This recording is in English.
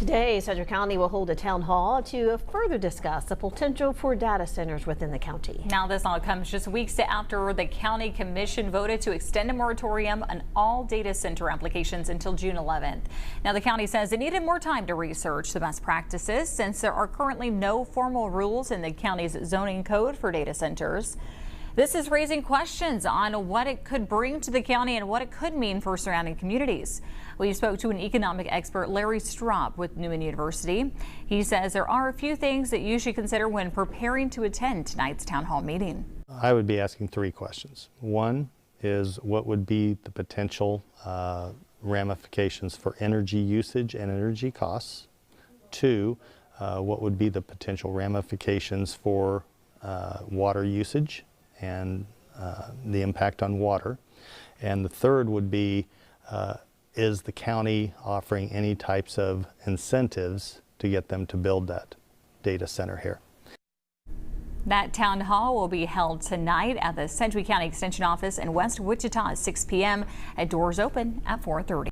Today, Sedgwick County will hold a town hall to further discuss the potential for data centers within the county. Now, this all comes just weeks after the county commission voted to extend a moratorium on all data center applications until June 11th. Now, the county says it needed more time to research the best practices since there are currently no formal rules in the county's zoning code for data centers. This is raising questions on what it could bring to the county and what it could mean for surrounding communities. We spoke to an economic expert, Larry Straub with Newman University. He says there are a few things that you should consider when preparing to attend tonight's town hall meeting. I would be asking three questions. One is, what would be the potential ramifications for energy usage and energy costs? Two, what would be the potential ramifications for water usage and the impact on water? And the third would be, is the county offering any types of incentives to get them to build that data center here? That town hall will be held tonight at the Sedgwick County Extension Office in West Wichita at 6 p.m. Doors open at 4:30.